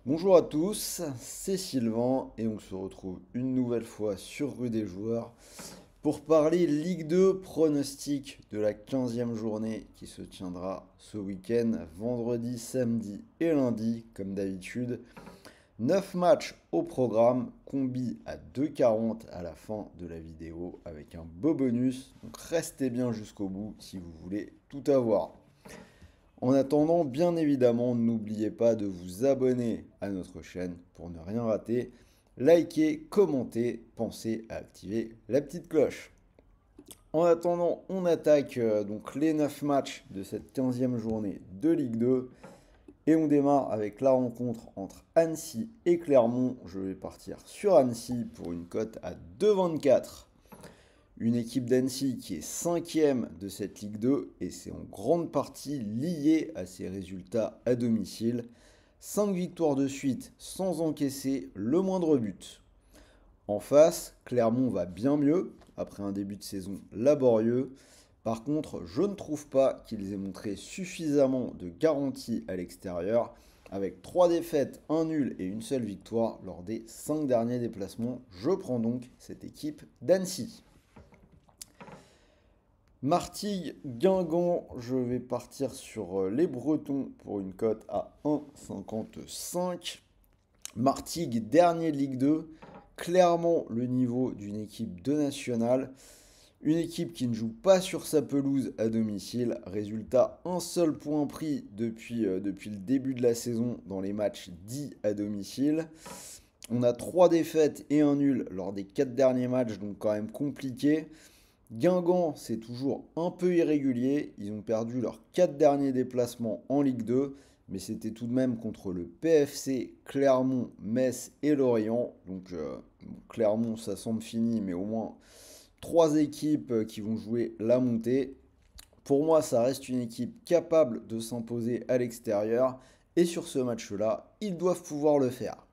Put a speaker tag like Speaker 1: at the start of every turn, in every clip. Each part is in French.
Speaker 1: Bonjour à tous, c'est Sylvain et on se retrouve une nouvelle fois sur Rue des Joueurs pour parler Ligue 2 pronostic de la 15e journée qui se tiendra ce week-end, vendredi, samedi et lundi comme d'habitude. 9 matchs au programme, combi à 2,40 à la fin de la vidéo avec un beau bonus, donc restez bien jusqu'au bout si vous voulez tout avoir. En attendant, bien évidemment, n'oubliez pas de vous abonner à notre chaîne pour ne rien rater. Likez, commentez, pensez à activer la petite cloche. En attendant, on attaque donc les 9 matchs de cette 15e journée de Ligue 2 et on démarre avec la rencontre entre Annecy et Clermont. Je vais partir sur Annecy pour une cote à 2,24. Une équipe d'Annecy qui est cinquième de cette Ligue 2 et c'est en grande partie lié à ses résultats à domicile. 5 victoires de suite sans encaisser le moindre but. En face, Clermont va bien mieux après un début de saison laborieux. Par contre, je ne trouve pas qu'ils aient montré suffisamment de garantie à l'extérieur avec 3 défaites, un nul et une seule victoire lors des 5 derniers déplacements. Je prends donc cette équipe d'Annecy. Martigues, Guingamp, je vais partir sur les Bretons pour une cote à 1,55. Martigues, dernier de Ligue 2, clairement le niveau d'une équipe de nationale. Une équipe qui ne joue pas sur sa pelouse à domicile. Résultat, un seul point pris depuis le début de la saison dans les matchs dits à domicile. On a 3 défaites et un nul lors des 4 derniers matchs, donc quand même compliqué. Guingamp, c'est toujours un peu irrégulier. Ils ont perdu leurs 4 derniers déplacements en Ligue 2, mais c'était tout de même contre le PFC, Clermont, Metz et Lorient. Donc bon, Clermont, ça semble fini, mais au moins 3 équipes qui vont jouer la montée. Pour moi, ça reste une équipe capable de s'imposer à l'extérieur. Et sur ce match-là, ils doivent pouvoir le faire.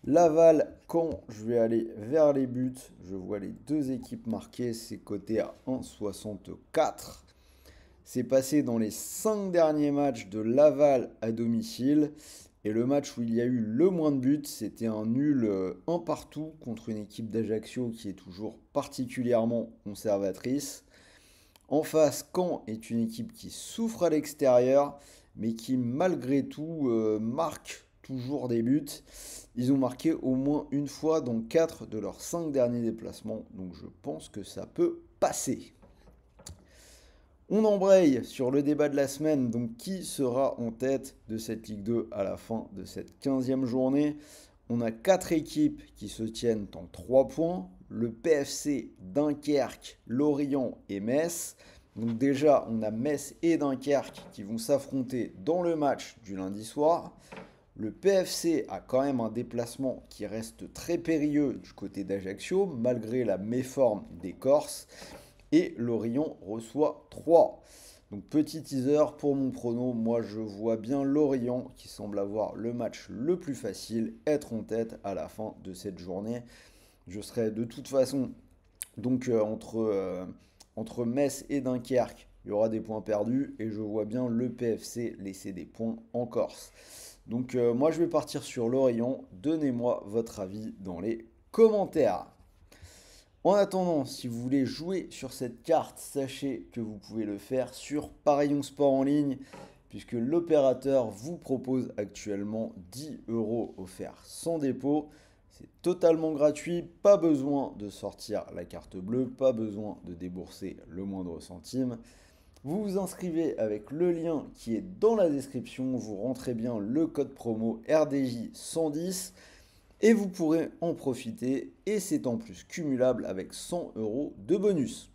Speaker 1: Laval, quand je vais aller vers les buts, je vois les deux équipes marquées, c'est coté à 1,64. C'est passé dans les 5 derniers matchs de Laval à domicile. Et le match où il y a eu le moins de buts, c'était un nul un partout contre une équipe d'Ajaccio qui est toujours particulièrement conservatrice. En face, Caen est une équipe qui souffre à l'extérieur, mais qui malgré tout marque toujours des buts. Ils ont marqué au moins une fois dans 4 de leurs 5 derniers déplacements, donc je pense que ça peut passer. On embraye sur le débat de la semaine, donc qui sera en tête de cette Ligue 2 à la fin de cette 15e journée. On a 4 équipes qui se tiennent en 3 points. Le PFC, Dunkerque, Lorient et Metz. Donc déjà, on a Metz et Dunkerque qui vont s'affronter dans le match du lundi soir. Le PFC a quand même un déplacement qui reste très périlleux du côté d'Ajaccio, malgré la méforme des Corses. Et Lorient reçoit 3. Donc petit teaser pour mon prono, moi je vois bien Lorient qui semble avoir le match le plus facile, être en tête à la fin de cette journée. Je serai de toute façon donc entre Metz et Dunkerque, il y aura des points perdus et je vois bien le PFC laisser des points en Corse. Donc moi je vais partir sur Lorient, donnez-moi votre avis dans les commentaires. En attendant, si vous voulez jouer sur cette carte, sachez que vous pouvez le faire sur Parions Sport en ligne, puisque l'opérateur vous propose actuellement 10 euros offerts sans dépôt. C'est totalement gratuit, pas besoin de sortir la carte bleue, pas besoin de débourser le moindre centime. Vous vous inscrivez avec le lien qui est dans la description, vous rentrez bien le code promo RDJ 110 et vous pourrez en profiter et c'est en plus cumulable avec 100 euros de bonus.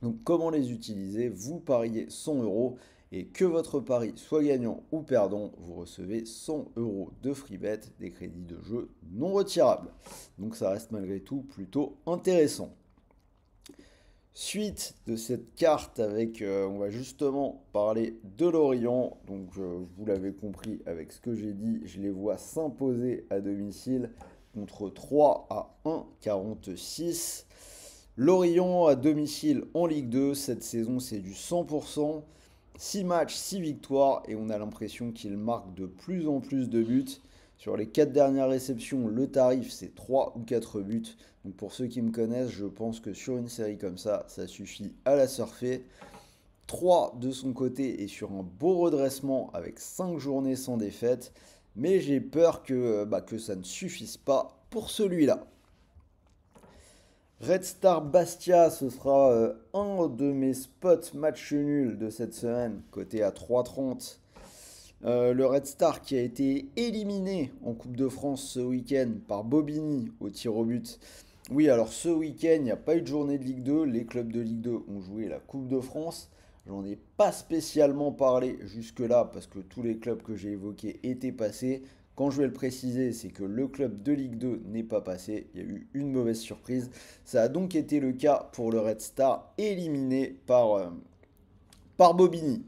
Speaker 1: Donc comment les utiliser? Vous pariez 100 euros et que votre pari soit gagnant ou perdant, vous recevez 100 euros de free bet, des crédits de jeu non retirables. Donc ça reste malgré tout plutôt intéressant. Suite de cette carte avec, on va justement parler de Lorient. Donc vous l'avez compris avec ce que j'ai dit, je les vois s'imposer à domicile contre 3 à 1,46. Lorient à domicile en Ligue 2, cette saison c'est du 100%. 6 matchs, 6 victoires et on a l'impression qu'il marque de plus en plus de buts. Sur les 4 dernières réceptions, le tarif c'est 3 ou 4 buts. Donc pour ceux qui me connaissent, je pense que sur une série comme ça suffit à la surfer. 3 de son côté est sur un beau redressement avec 5 journées sans défaite. Mais j'ai peur que ça ne suffise pas pour celui-là. Red Star Bastia, ce sera un de mes spots match nul de cette semaine, coté à 3,30. Le Red Star qui a été éliminé en Coupe de France ce week-end par Bobigny au tir au but. Oui, alors ce week-end, il n'y a pas eu de journée de Ligue 2. Les clubs de Ligue 2 ont joué la Coupe de France. J'en ai pas spécialement parlé jusque-là parce que tous les clubs que j'ai évoqués étaient passés. Quand je vais le préciser, c'est que le club de Ligue 2 n'est pas passé. Il y a eu une mauvaise surprise. Ça a donc été le cas pour le Red Star éliminé par Bobigny.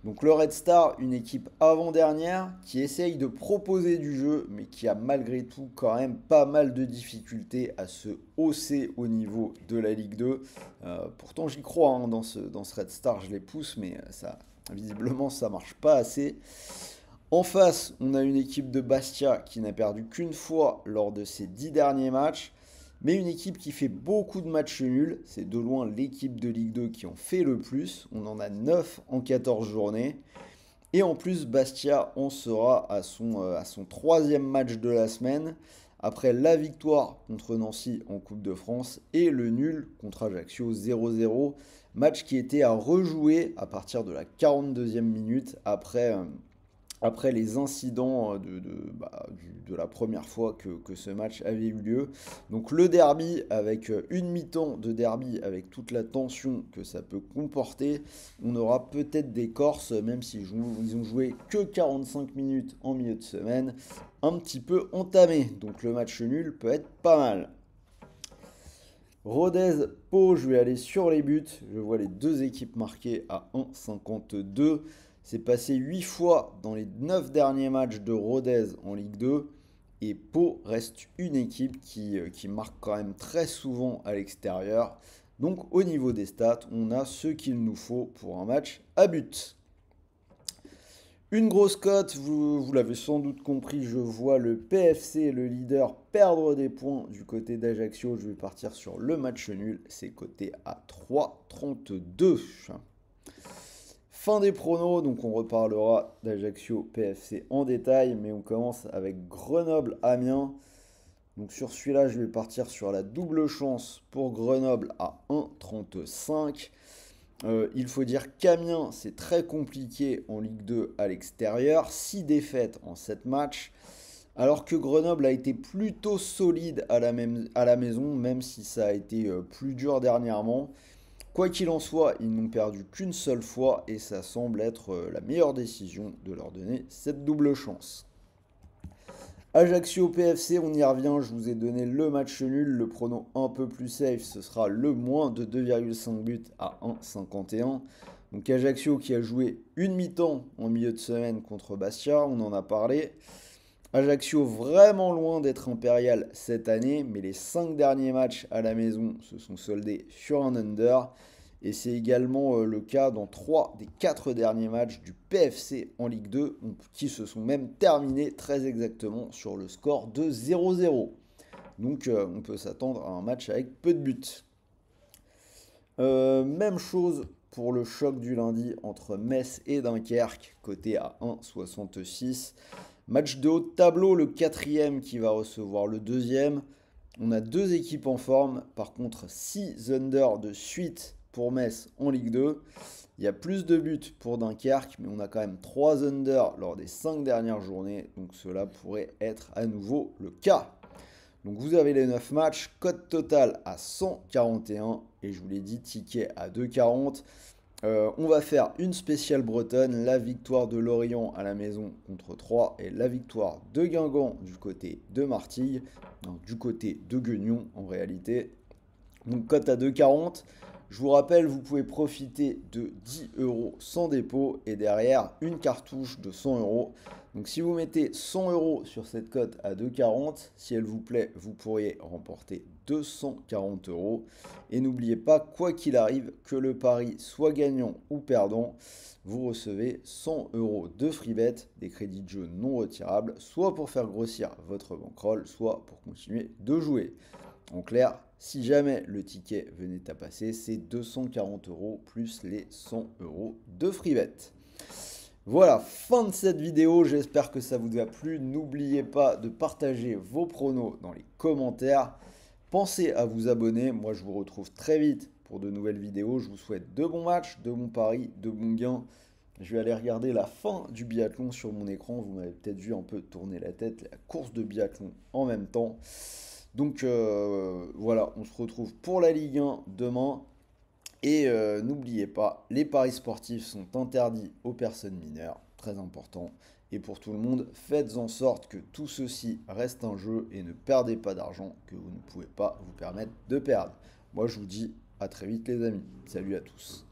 Speaker 1: Donc le Red Star, une équipe avant-dernière qui essaye de proposer du jeu, mais qui a malgré tout quand même pas mal de difficultés à se hausser au niveau de la Ligue 2. Pourtant j'y crois hein, dans ce Red Star, je les pousse, mais visiblement ça marche pas assez. En face, on a une équipe de Bastia qui n'a perdu qu'une fois lors de ses 10 derniers matchs. Mais une équipe qui fait beaucoup de matchs nuls, c'est de loin l'équipe de Ligue 2 qui en fait le plus. On en a 9 en 14 journées. Et en plus, Bastia en sera à son troisième match de la semaine, après la victoire contre Nancy en Coupe de France et le nul contre Ajaccio 0-0. Match qui était à rejouer à partir de la 42e minute après les incidents de la première fois que ce match avait eu lieu. Donc le derby avec une mi-temps de derby avec toute la tension que ça peut comporter, on aura peut-être des Corses, même s'ils ont joué que 45 minutes en milieu de semaine, un petit peu entamés. Donc le match nul peut être pas mal. Rodez-Pau, je vais aller sur les buts. Je vois les deux équipes marquées à 1,52. C'est passé 8 fois dans les 9 derniers matchs de Rodez en Ligue 2. Et Pau reste une équipe qui marque quand même très souvent à l'extérieur. Donc au niveau des stats, on a ce qu'il nous faut pour un match à but. Une grosse cote, vous l'avez sans doute compris, je vois le PFC, le leader, perdre des points du côté d'Ajaccio. Je vais partir sur le match nul, c'est coté à 3,32. Fin des pronos, donc on reparlera d'Ajaccio PFC en détail, mais on commence avec Grenoble-Amiens. Donc sur celui-là, je vais partir sur la double chance pour Grenoble à 1,35. Il faut dire qu'Amiens, c'est très compliqué en Ligue 2 à l'extérieur. 6 défaites en 7 matchs. Alors que Grenoble a été plutôt solide à la maison, même si ça a été plus dur dernièrement. Quoi qu'il en soit, ils n'ont perdu qu'une seule fois et ça semble être la meilleure décision de leur donner cette double chance. Ajaccio PFC, on y revient, je vous ai donné le match nul, le prono un peu plus safe, ce sera le moins de 2,5 buts à 1,51. Donc Ajaccio qui a joué une mi-temps en milieu de semaine contre Bastia, on en a parlé. Ajaccio vraiment loin d'être impérial cette année, mais les 5 derniers matchs à la maison se sont soldés sur un under. Et c'est également le cas dans 3 des 4 derniers matchs du PFC en Ligue 2, qui se sont même terminés très exactement sur le score de 0-0. Donc on peut s'attendre à un match avec peu de buts. Même chose pour le choc du lundi entre Metz et Dunkerque, coté à 1,66. Match de haut de tableau, le quatrième qui va recevoir le deuxième. On a deux équipes en forme, par contre 6 under de suite pour Metz en Ligue 2. Il y a plus de buts pour Dunkerque, mais on a quand même 3 under lors des 5 dernières journées, donc cela pourrait être à nouveau le cas. Donc vous avez les 9 matchs, cote totale à 141, et je vous l'ai dit, ticket à 2,40. On va faire une spéciale bretonne, la victoire de Lorient à la maison contre 3 et la victoire de Guingamp du côté de Martigues, non, du côté de Guignon en réalité. Donc cote à 2,40. Je vous rappelle, vous pouvez profiter de 10 euros sans dépôt et derrière une cartouche de 100 euros. Donc si vous mettez 100 euros sur cette cote à 2,40, si elle vous plaît, vous pourriez remporter 240 euros. Et n'oubliez pas, quoi qu'il arrive, que le pari soit gagnant ou perdant, vous recevez 100 euros de free bet, des crédits de jeu non retirables, soit pour faire grossir votre bankroll, soit pour continuer de jouer. En clair, si jamais le ticket venait à passer, c'est 240 euros plus les 100 euros de free bet. Voilà, fin de cette vidéo, j'espère que ça vous a plu. N'oubliez pas de partager vos pronos dans les commentaires. Pensez à vous abonner, moi je vous retrouve très vite pour de nouvelles vidéos. Je vous souhaite de bons matchs, de bons paris, de bons gains. Je vais aller regarder la fin du biathlon sur mon écran. Vous m'avez peut-être vu un peu tourner la tête, la course de biathlon en même temps. Donc voilà, on se retrouve pour la Ligue 1 demain. Et n'oubliez pas, les paris sportifs sont interdits aux personnes mineures, très important. Et pour tout le monde, faites en sorte que tout ceci reste un jeu et ne perdez pas d'argent que vous ne pouvez pas vous permettre de perdre. Moi je vous dis à très vite les amis. Salut à tous.